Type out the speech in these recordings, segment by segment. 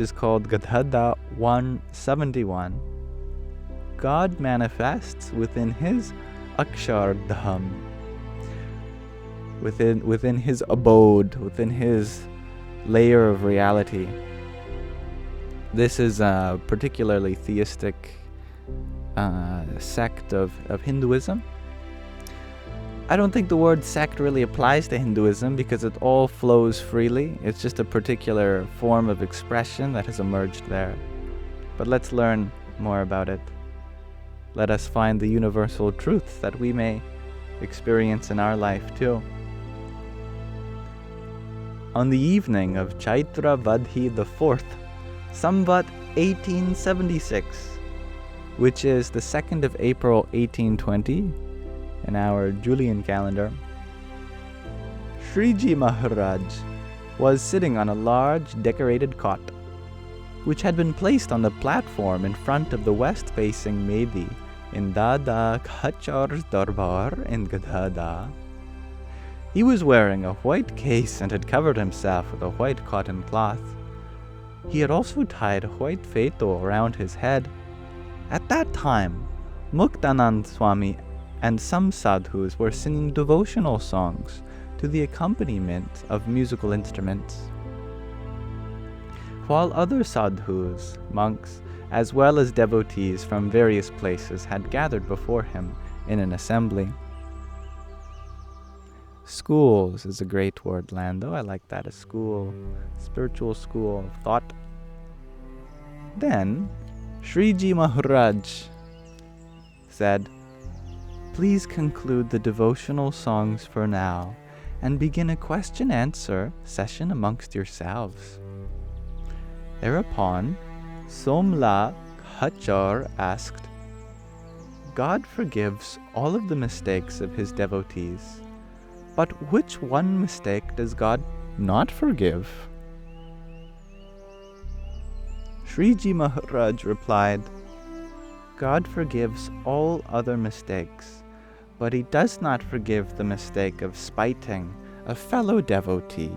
is called Gadhada 171. God manifests within his Akshardhām, within his abode, within his layer of reality. This is a particularly theistic sect of Hinduism. I don't think the word sect really applies to Hinduism because it all flows freely. It's just a particular form of expression that has emerged there. But let's learn more about it. Let us find the universal truths that we may experience in our life too. On the evening of Chaitra Vadhi IV, Samvat 1876, which is the 2nd of April 1820, in our Julian calendar, Sriji Maharaj was sitting on a large decorated cot, which had been placed on the platform in front of the west-facing Medi in Dada Khachar's Darbar in Gadhada. He was wearing a white case and had covered himself with a white cotton cloth. He had also tied a white feto around his head. At that time, Muktanand Swami and some sadhus were singing devotional songs to the accompaniment of musical instruments, while other sadhus, monks, as well as devotees from various places had gathered before him in an assembly. Schools is a great word, Lando. I like that, a school, spiritual school of thought. Then, Sriji Maharaj said, "Please conclude the devotional songs for now and begin a question-answer session amongst yourselves." Thereupon, Somla Khachar asked, "God forgives all of the mistakes of his devotees, but which one mistake does God not forgive?" Sriji Maharaj replied, "God forgives all other mistakes, but he does not forgive the mistake of spiting a fellow devotee.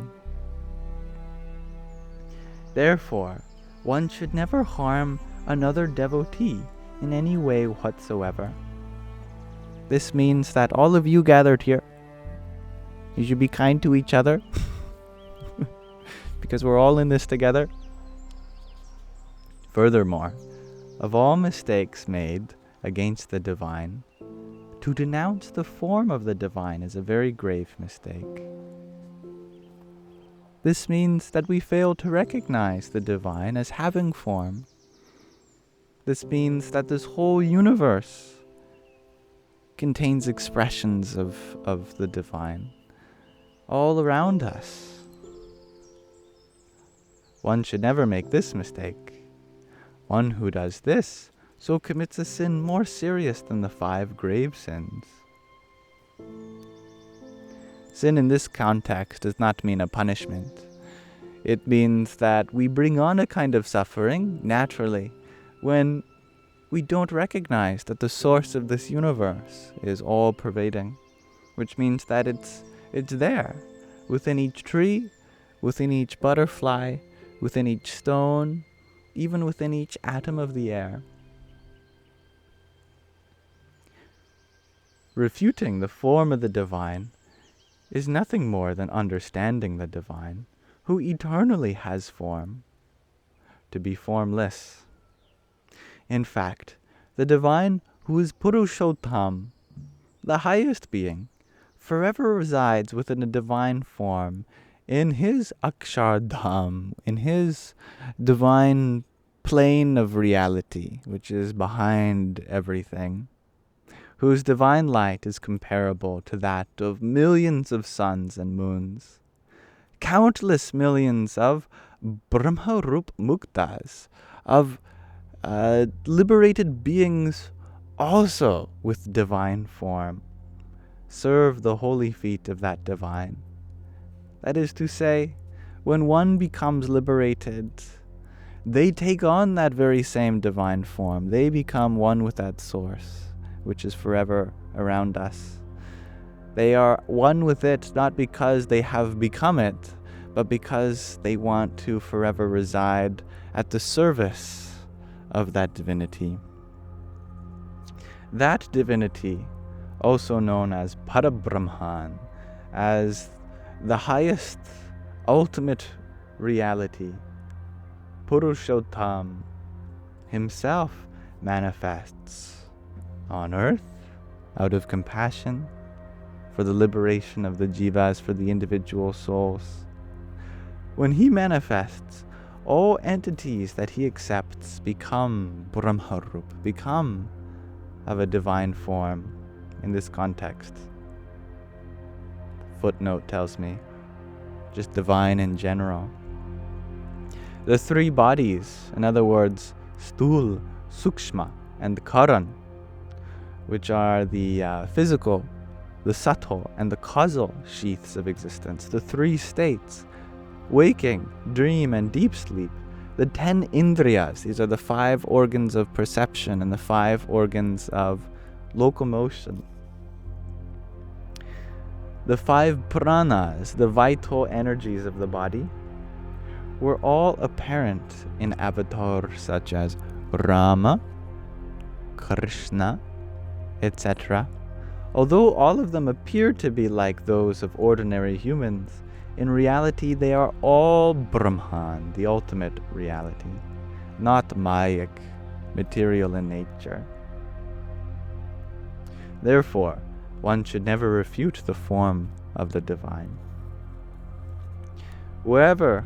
Therefore, one should never harm another devotee in any way whatsoever." This means that all of you gathered here, you should be kind to each other because we're all in this together. Furthermore, of all mistakes made against the divine, to denounce the form of the divine is a very grave mistake. This means that we fail to recognize the divine as having form. This means that this whole universe contains expressions of the divine all around us. One should never make this mistake. One who does this so commits a sin more serious than the 5 grave sins. Sin in this context does not mean a punishment. It means that we bring on a kind of suffering naturally when we don't recognize that the source of this universe is all-pervading, which means that it's there, within each tree, within each butterfly, within each stone, even within each atom of the air. Refuting the form of the divine is nothing more than understanding the divine, who eternally has form, to be formless. In fact, the divine, who is Purushottam, the highest being, forever resides within a divine form, in his Akshardhām, in his divine plane of reality, which is behind everything, whose divine light is comparable to that of millions of suns and moons, countless millions of Brahma-rup muktas, of liberated beings also with divine form, serve the holy feet of that divine. That is to say, when one becomes liberated, they take on that very same divine form. They become one with that source, which is forever around us. They are one with it not because they have become it, but because they want to forever reside at the service of that divinity. That divinity, also known as Parabrahman, as the highest ultimate reality, Purushottam, himself manifests on earth out of compassion for the liberation of the jivas, for the individual souls. When he manifests, all entities that he accepts become Brahmarup, become of a divine form in this context. Footnote tells me, just divine in general. The three bodies, in other words, Sthul, Sukshma, and Karan, which are the physical, the subtle, and the causal sheaths of existence, the three states, waking, dream, and deep sleep, the 10 indriyas, these are the 5 organs of perception and the 5 organs of locomotion, the 5 pranas, the vital energies of the body, were all apparent in avatars such as Rama, Krishna, etc. Although all of them appear to be like those of ordinary humans, in reality they are all Brahman, the ultimate reality, not Mayic, material in nature. Therefore, one should never refute the form of the divine. Wherever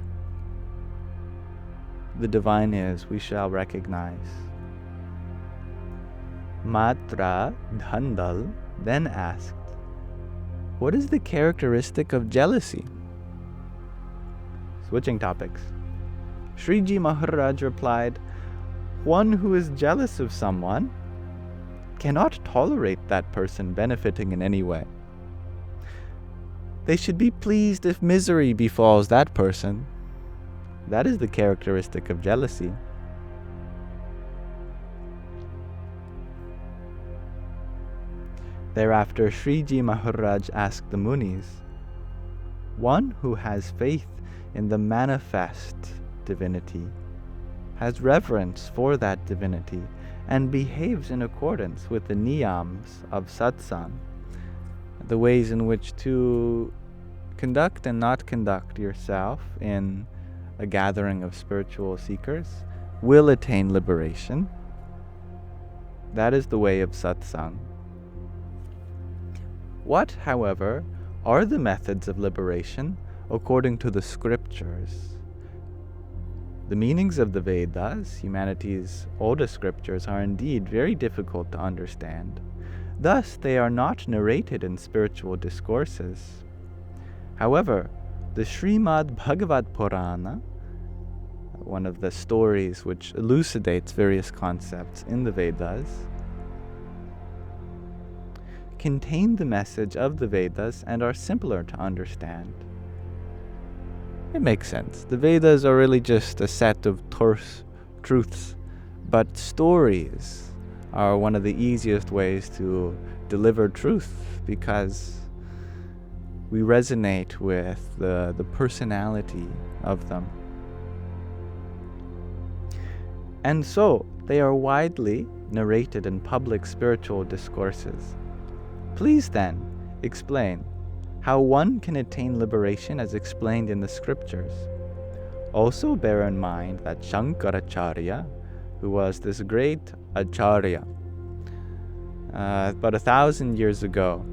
the divine is, we shall recognize. Matra Dhandal then asked, what is the characteristic of jealousy? Switching topics. Sriji Maharaj replied, one who is jealous of someone cannot tolerate that person benefiting in any way. They should be pleased if misery befalls that person. That is the characteristic of jealousy. Thereafter, Sriji Maharaj asked the Munis, one who has faith in the manifest divinity, has reverence for that divinity, and behaves in accordance with the niyams of Satsang, the ways in which to conduct and not conduct yourself in a gathering of spiritual seekers, will attain liberation. That is the way of Satsang. What, however, are the methods of liberation according to the scriptures? The meanings of the Vedas, humanity's oldest scriptures, are indeed very difficult to understand. Thus, they are not narrated in spiritual discourses. However, the Srimad Bhagavad Purana, one of the stories which elucidates various concepts in the Vedas, contain the message of the Vedas and are simpler to understand. It makes sense. The Vedas are really just a set of terse truths, but stories are one of the easiest ways to deliver truth because we resonate with the personality of them. And so, they are widely narrated in public spiritual discourses. Please then, explain how one can attain liberation as explained in the scriptures. Also bear in mind that Shankaracharya, who was this great Acharya, about 1,000 years ago,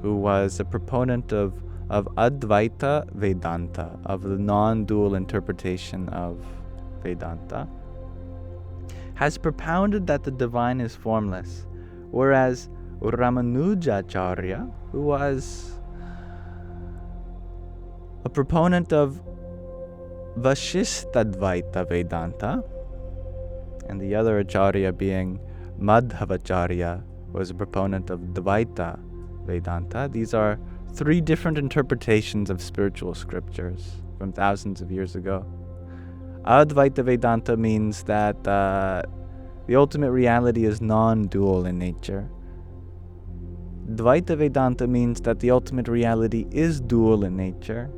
who was a proponent of Advaita Vedanta, of the non-dual interpretation of Vedanta, has propounded that the divine is formless, whereas Ramanujacharya, who was a proponent of Vashishtadvaita Vedanta, and the other Acharya being Madhvacharya, was a proponent of Dvaita Vedanta. These are 3 different interpretations of spiritual scriptures from thousands of years ago. Advaita Vedanta means that the ultimate reality is non-dual in nature. Dvaita Vedanta means that the ultimate reality is dual in nature.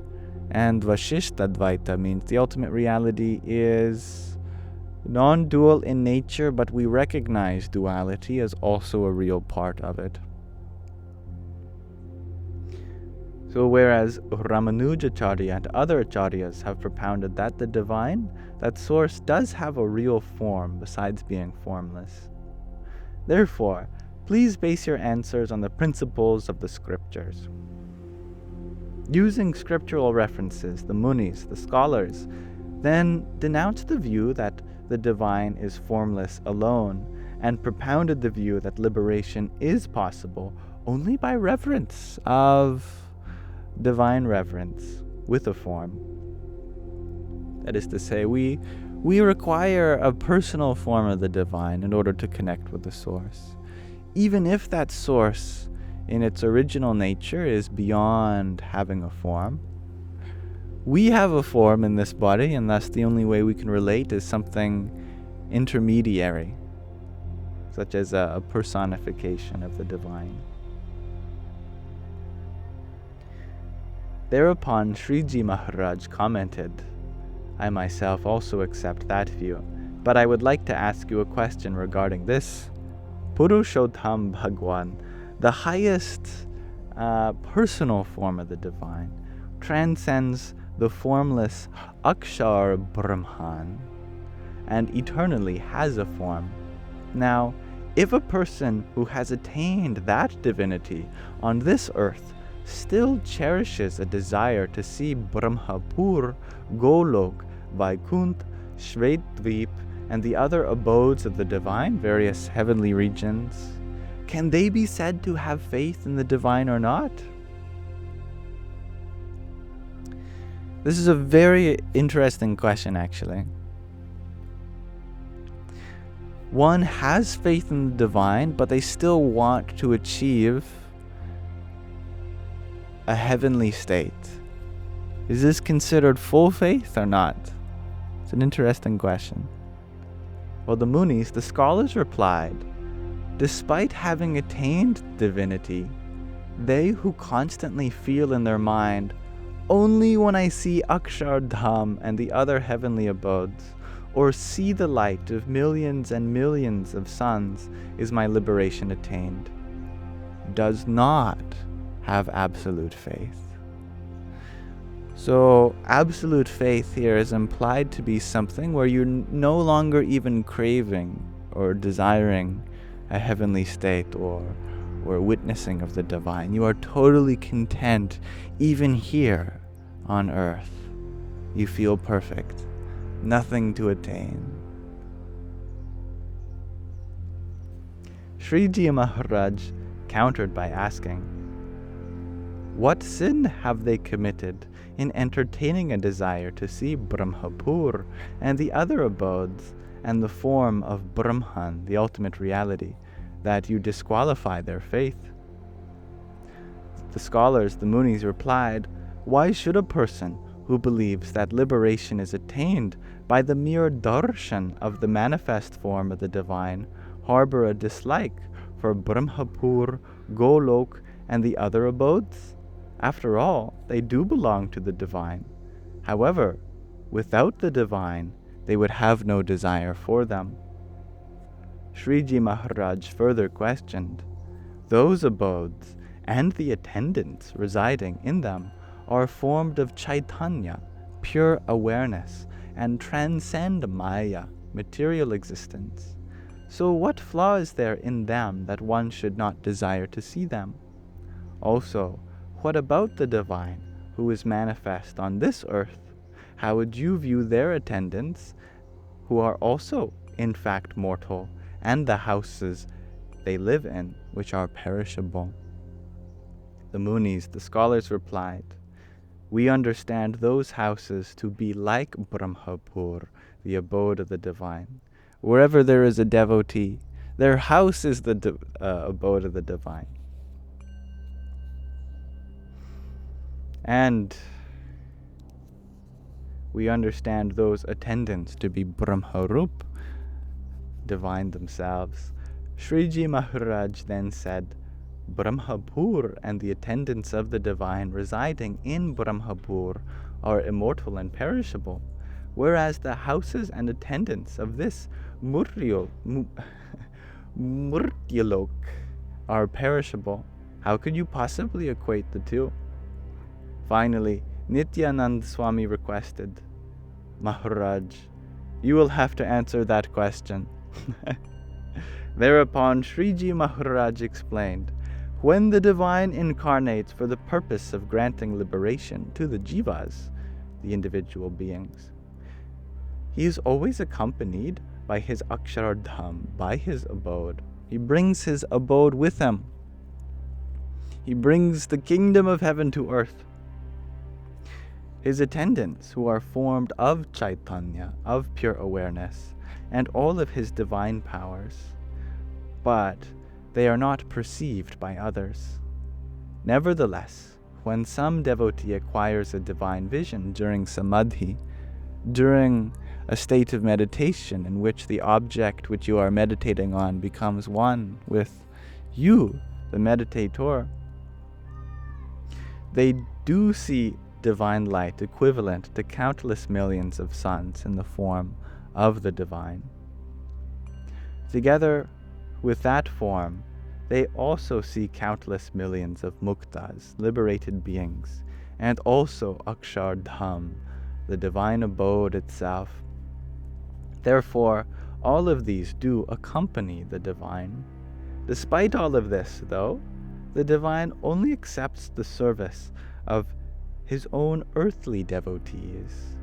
And Vashishtadvaita means the ultimate reality is non-dual in nature, but we recognize duality as also a real part of it. So whereas Ramanujacharya and other acharyas have propounded that the divine, that source, does have a real form besides being formless. Therefore, please base your answers on the principles of the scriptures. Using scriptural references, the munis, the scholars, then denounced the view that the divine is formless alone, and propounded the view that liberation is possible only by reverence of divine reverence with a form. That is to say, we require a personal form of the divine in order to connect with the source, even if that source in its original nature is beyond having a form. We have a form in this body, and thus the only way we can relate is something intermediary, such as a personification of the divine. Thereupon Sriji Maharaj commented, I myself also accept that view, but I would like to ask you a question regarding this. Purushottam Bhagwan, the highest personal form of the divine, transcends the formless Akshar Brahman and eternally has a form. Now, if a person who has attained that divinity on this earth still cherishes a desire to see Brahmapur, Golok, Vaikunt, Shvetdvip, and the other abodes of the divine, various heavenly regions, can they be said to have faith in the divine or not? This is a very interesting question, actually. One has faith in the divine, but they still want to achieve a heavenly state. Is this considered full faith or not? It's an interesting question. Well, the munis, the scholars, replied, despite having attained divinity, they who constantly feel in their mind, only when I see Akshardhām and the other heavenly abodes, or see the light of millions and millions of suns, is my liberation attained, does not have absolute faith. So absolute faith here is implied to be something where you're no longer even craving or desiring a heavenly state or witnessing of the divine. You are totally content even here on earth. You feel perfect, nothing to attain. Sriji Maharaj countered by asking, what sin have they committed in entertaining a desire to see Brahmapur and the other abodes and the form of Brahman, the ultimate reality, that you disqualify their faith? The scholars, the munis, replied, why should a person who believes that liberation is attained by the mere darshan of the manifest form of the divine harbor a dislike for Brahmapur, Golok, and the other abodes? After all, they do belong to the divine. However, without the divine, they would have no desire for them. Sriji Maharaj further questioned, those abodes and the attendants residing in them are formed of Chaitanya, pure awareness, and transcend Maya, material existence. So what flaw is there in them that one should not desire to see them? Also, what about the divine who is manifest on this earth? How would you view their attendants, who are also in fact mortal, and the houses they live in, which are perishable? The munis, the scholars, replied, we understand those houses to be like Brahmapur, the abode of the divine. Wherever there is a devotee, their house is the abode of the divine. And we understand those attendants to be Brahmarup, divine themselves. Sriji Maharaj then said, Brahmapur and the attendants of the divine residing in Brahmapur are immortal and perishable, whereas the houses and attendants of this Murtyalok are perishable. How could you possibly equate the two? Finally, Nityanand Swami requested, Maharaj, you will have to answer that question. Thereupon Sriji Maharaj explained, when the divine incarnates for the purpose of granting liberation to the jivas, the individual beings, he is always accompanied by his Akshardhām, by his abode. He brings his abode with him. He brings the kingdom of heaven to earth. His attendants, who are formed of Chaitanya, of pure awareness, and all of his divine powers, but they are not perceived by others. Nevertheless, when some devotee acquires a divine vision during samadhi, during a state of meditation in which the object which you are meditating on becomes one with you, the meditator, they do see divine light equivalent to countless millions of suns in the form of the divine. Together with that form, they also see countless millions of muktas, liberated beings, and also Akshardhām, the divine abode itself. Therefore, all of these do accompany the divine. Despite all of this, though, the divine only accepts the service of his own earthly devotees.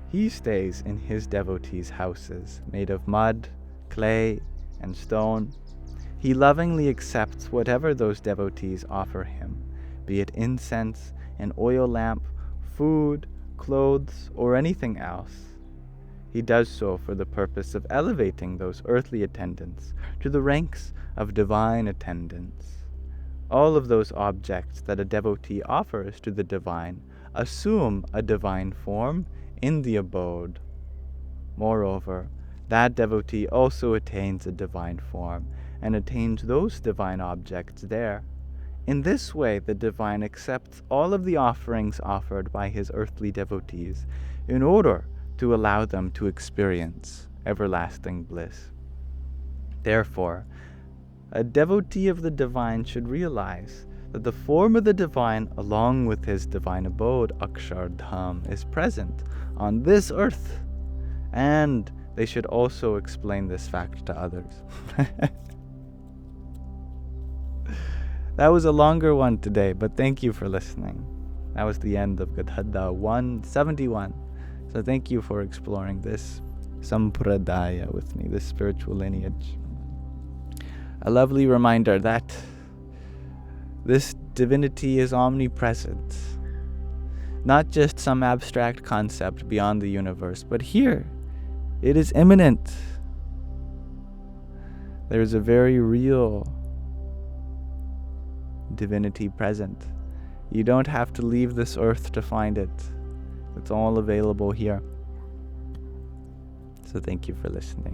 He stays in his devotees' houses, made of mud, clay, and stone. He lovingly accepts whatever those devotees offer him, be it incense, an oil lamp, food, clothes, or anything else. He does so for the purpose of elevating those earthly attendants to the ranks of divine attendants. All of those objects that a devotee offers to the divine assume a divine form in the abode. Moreover, that devotee also attains a divine form and attains those divine objects there. In this way, the divine accepts all of the offerings offered by his earthly devotees in order to allow them to experience everlasting bliss. Therefore, a devotee of the divine should realize that the form of the divine, along with his divine abode, Akshardhām, is present on this earth, and they should also explain this fact to others. That was a longer one today, but thank you for listening. That was the end of Gadhada 171. So thank you for exploring this sampradaya with me, this spiritual lineage. A lovely reminder that this divinity is omnipresent, not just some abstract concept beyond the universe, but here it is immanent. There is a very real divinity present. You don't have to leave this earth to find it. It's all available here. So thank you for listening.